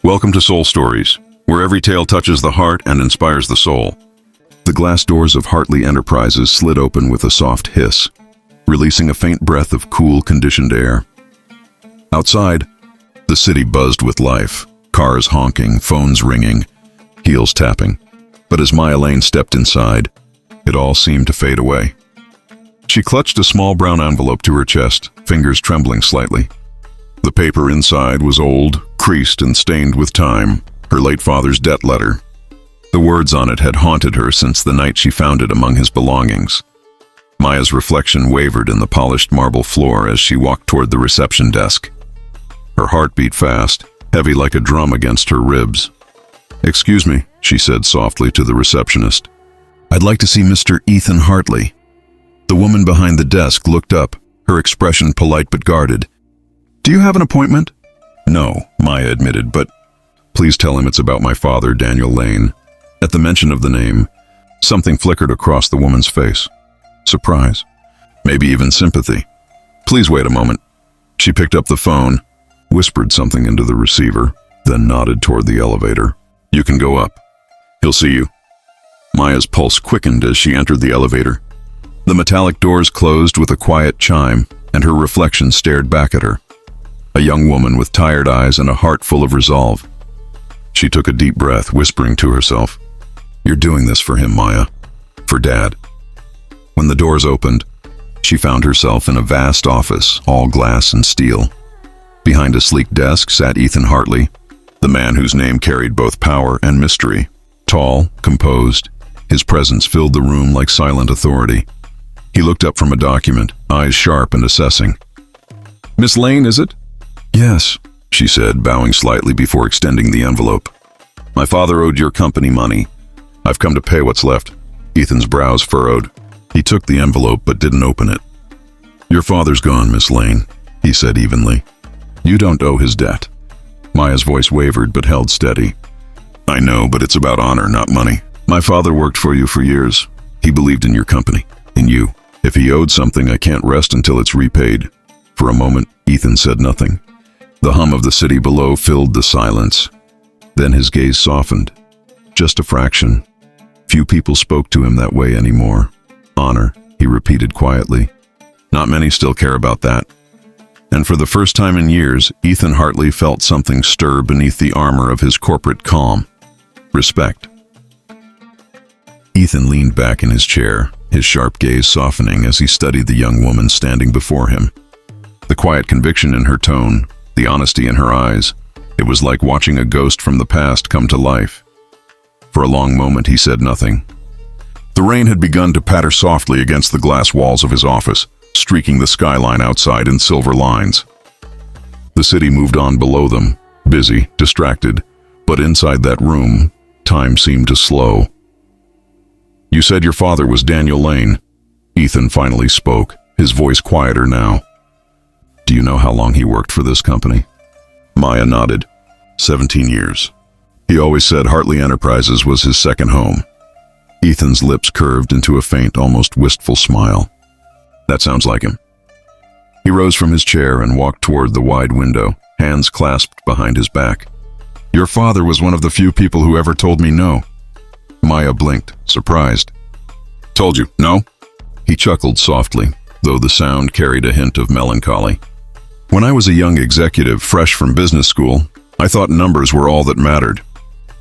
Welcome to Soul Stories, where every tale touches the heart and inspires the soul. The glass doors of Hartley Enterprises slid open with a soft hiss, releasing a faint breath of cool, conditioned air. Outside, the city buzzed with life, cars honking, phones ringing, heels tapping. But as Maya Lane stepped inside, it all seemed to fade away. She clutched a small brown envelope to her chest, fingers trembling slightly. The paper inside was old, creased and stained with time, her late father's debt letter. The words on it had haunted her since the night she found it among his belongings. Maya's reflection wavered in the polished marble floor as she walked toward the reception desk. Her heart beat fast, heavy like a drum against her ribs. "Excuse me," she said softly to the receptionist. "I'd like to see Mr. Ethan Hartley." The woman behind the desk looked up, her expression polite but guarded. "Do you have an appointment?" "No," Maya admitted, "but please tell him it's about my father, Daniel Lane." At the mention of the name, something flickered across the woman's face. Surprise, maybe even sympathy. "Please wait a moment." She picked up the phone, whispered something into the receiver, then nodded toward the elevator. "You can go up. He'll see you." Maya's pulse quickened as she entered the elevator. The metallic doors closed with a quiet chime, and her reflection stared back at her. A young woman with tired eyes and a heart full of resolve. She took a deep breath, whispering to herself, "You're doing this for him, Maya. For Dad." When the doors opened, she found herself in a vast office, all glass and steel. Behind a sleek desk sat Ethan Hartley, the man whose name carried both power and mystery. Tall, composed, his presence filled the room like silent authority. He looked up from a document, eyes sharp and assessing. "Miss Lane, is it?" "Yes," she said, bowing slightly before extending the envelope. "My father owed your company money. I've come to pay what's left." Ethan's brows furrowed. He took the envelope but didn't open it. "Your father's gone, Miss Lane," he said evenly. "You don't owe his debt." Maya's voice wavered but held steady. "I know, but it's about honor, not money. My father worked for you for years. He believed in your company, in you. If he owed something, I can't rest until it's repaid." For a moment, Ethan said nothing. The hum of the city below filled the silence. Then his gaze softened. Just a fraction. Few people spoke to him that way anymore. "Honor," he repeated quietly. "Not many still care about that." And for the first time in years, Ethan Hartley felt something stir beneath the armor of his corporate calm. Respect. Ethan leaned back in his chair, his sharp gaze softening as he studied the young woman standing before him. The quiet conviction in her tone, the honesty in her eyes, it was like watching a ghost from the past come to life. For a long moment he said nothing. The rain had begun to patter softly against the glass walls of his office, streaking the skyline outside in silver lines. The city moved on below them, busy, distracted, but inside that room, time seemed to slow. "You said your father was Daniel Lane." Ethan finally spoke, his voice quieter now. "Do you know how long he worked for this company?" Maya nodded. 17 years. He always said Hartley Enterprises was his second home. Ethan's lips curved into a faint, almost wistful smile. "That sounds like him." He rose from his chair and walked toward the wide window, hands clasped behind his back. "Your father was one of the few people who ever told me no." Maya blinked, surprised. "Told you, no?" He chuckled softly, though the sound carried a hint of melancholy. "When I was a young executive fresh from business school, I thought numbers were all that mattered.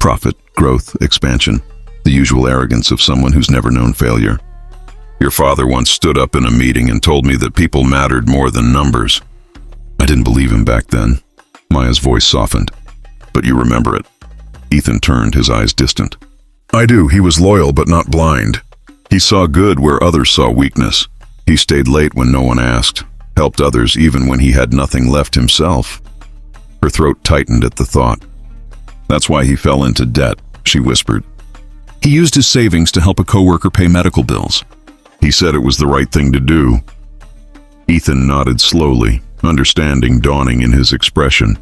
Profit, growth, expansion, the usual arrogance of someone who's never known failure. Your father once stood up in a meeting and told me that people mattered more than numbers. I didn't believe him back then." Maya's voice softened. "But you remember it." Ethan turned, his eyes distant. "I do. He was loyal but not blind. He saw good where others saw weakness. He stayed late when no one asked, helped others even when he had nothing left himself." Her throat tightened at the thought. "That's why he fell into debt," she whispered. "He used his savings to help a coworker pay medical bills. He said it was the right thing to do." Ethan nodded slowly, understanding dawning in his expression.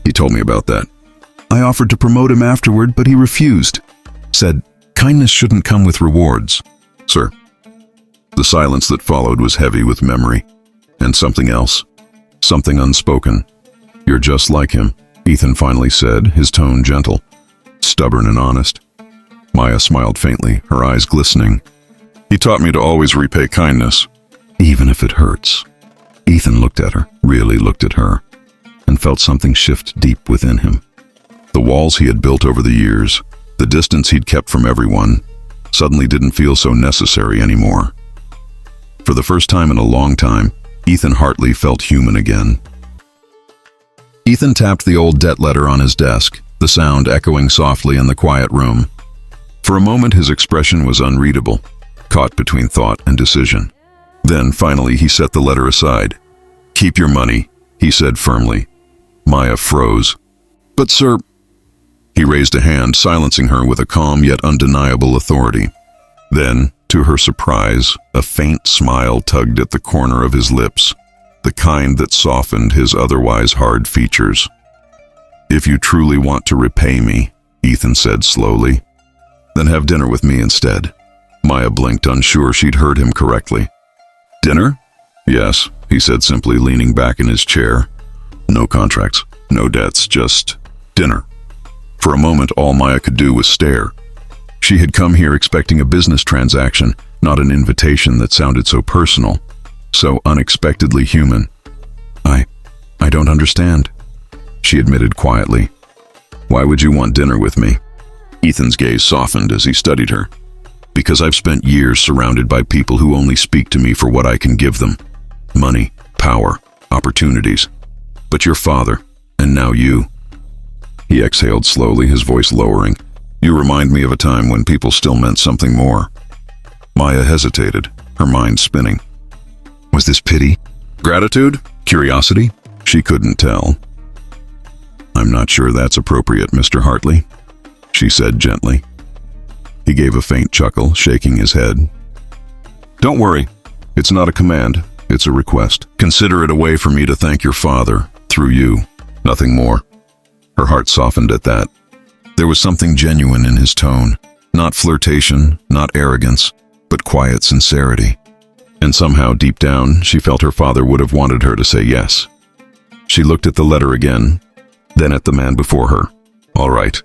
"He told me about that. I offered to promote him afterward, but he refused. Said, kindness shouldn't come with rewards." "Sir." The silence that followed was heavy with memory. And something else. Something unspoken. "You're just like him." Ethan finally said, his tone gentle, stubborn and honest. Maya smiled faintly, her eyes glistening. He taught me to always repay kindness, even if it hurts. Ethan looked at her, really looked at her, and felt something shift deep within him. The walls he had built over the years, the distance he'd kept from everyone, suddenly didn't feel so necessary anymore. For the first time in a long time, Ethan Hartley felt human again. Ethan tapped the old debt letter on his desk, the sound echoing softly in the quiet room. For a moment his expression was unreadable, caught between thought and decision. Then, finally, he set the letter aside. "Keep your money," he said firmly. Maya froze. "But sir—" He raised a hand, silencing her with a calm yet undeniable authority. Then, to her surprise, a faint smile tugged at the corner of his lips, the kind that softened his otherwise hard features. "If you truly want to repay me," Ethan said slowly, "then have dinner with me instead." Maya blinked, unsure she'd heard him correctly. "Dinner?" "Yes," he said simply, leaning back in his chair. "No contracts, no debts, just dinner." For a moment, all Maya could do was stare. She had come here expecting a business transaction, not an invitation that sounded so personal, so unexpectedly human. I don't understand," she admitted quietly. "Why would you want dinner with me?" Ethan's gaze softened as he studied her. "Because I've spent years surrounded by people who only speak to me for what I can give them. Money, power, opportunities. But your father, and now you." He exhaled slowly, his voice lowering. "You remind me of a time when people still meant something more." Maya hesitated, her mind spinning. Was this pity? Gratitude? Curiosity? She couldn't tell. "I'm not sure that's appropriate, Mr. Hartley," she said gently. He gave a faint chuckle, shaking his head. "Don't worry. It's not a command. It's a request. Consider it a way for me to thank your father, through you. Nothing more." Her heart softened at that. There was something genuine in his tone. Not flirtation, not arrogance, but quiet sincerity. And somehow, deep down, she felt her father would have wanted her to say yes. She looked at the letter again, then at the man before her. "All right.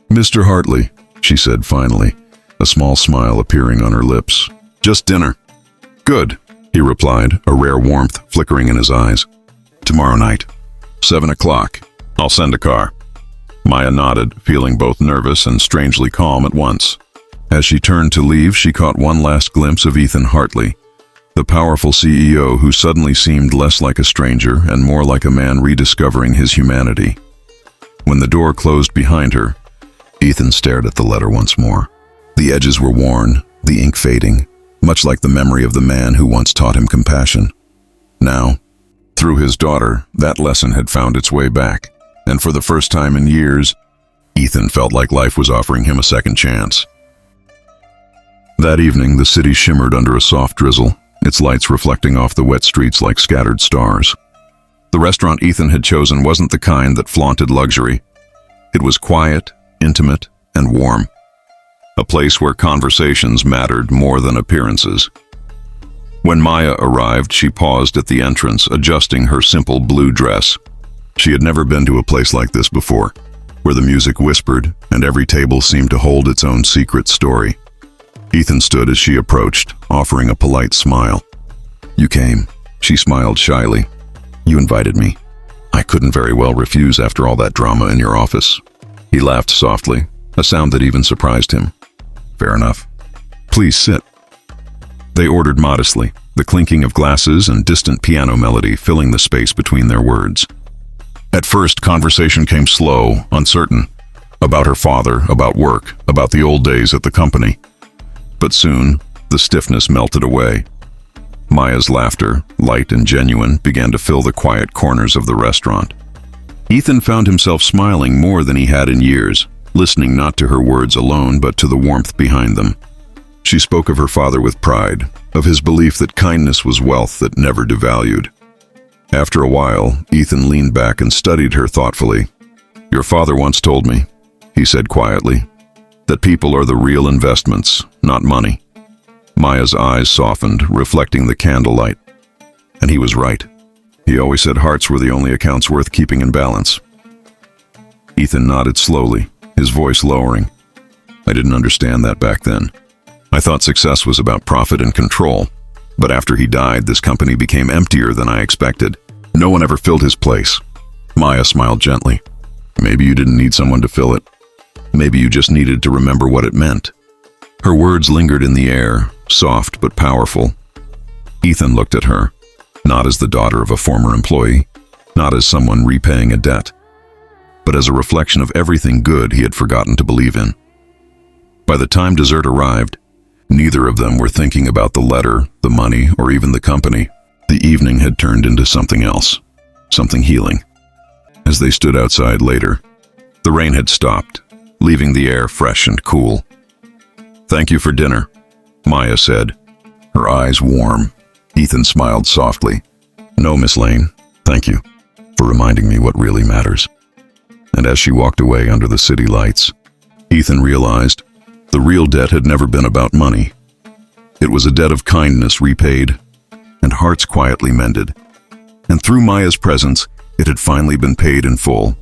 Mr. Hartley," she said finally, a small smile appearing on her lips. "Just dinner." "Good," he replied, a rare warmth flickering in his eyes. "Tomorrow night, 7 o'clock. I'll send a car." Maya nodded, feeling both nervous and strangely calm at once. As she turned to leave, she caught one last glimpse of Ethan Hartley, the powerful CEO who suddenly seemed less like a stranger and more like a man rediscovering his humanity. When the door closed behind her, Ethan stared at the letter once more. The edges were worn, the ink fading, much like the memory of the man who once taught him compassion. Now, through his daughter, that lesson had found its way back, and for the first time in years, Ethan felt like life was offering him a second chance. That evening, the city shimmered under a soft drizzle, its lights reflecting off the wet streets like scattered stars. The restaurant Ethan had chosen wasn't the kind that flaunted luxury. It was quiet, intimate, and warm. A place where conversations mattered more than appearances. When Maya arrived, she paused at the entrance, adjusting her simple blue dress. She had never been to a place like this before, where the music whispered and every table seemed to hold its own secret story. Ethan stood as she approached, offering a polite smile. "You came," she smiled shyly. "You invited me. I couldn't very well refuse after all that drama in your office." He laughed softly, a sound that even surprised him. "Fair enough. Please sit." They ordered modestly, the clinking of glasses and distant piano melody filling the space between their words. At first, conversation came slow, uncertain, about her father, about work, about the old days at the company. But soon, the stiffness melted away. Maya's laughter, light and genuine, began to fill the quiet corners of the restaurant. Ethan found himself smiling more than he had in years, listening not to her words alone but to the warmth behind them. She spoke of her father with pride, of his belief that kindness was wealth that never devalued. After a while, Ethan leaned back and studied her thoughtfully. "Your father once told me," he said quietly, "that people are the real investments, not money." Maya's eyes softened, reflecting the candlelight. And he was right. He always said hearts were the only accounts worth keeping in balance. Ethan nodded slowly, his voice lowering. I didn't understand that back then. I thought success was about profit and control. But after he died, this company became emptier than I expected. No one ever filled his place. Maya smiled gently. Maybe you didn't need someone to fill it. Maybe you just needed to remember what it meant. Her words lingered in the air, soft but powerful. Ethan looked at her, not as the daughter of a former employee, not as someone repaying a debt, but as a reflection of everything good he had forgotten to believe in. By the time dessert arrived, neither of them were thinking about the letter, the money, or even the company. The evening had turned into something else, something healing. As they stood outside later, the rain had stopped, leaving the air fresh and cool. Thank you for dinner, Maya said, her eyes warm. Ethan smiled softly. No, Miss Lane, thank you for reminding me what really matters. And as she walked away under the city lights, Ethan realized the real debt had never been about money. It was a debt of kindness repaid and hearts quietly mended. And through Maya's presence, it had finally been paid in full.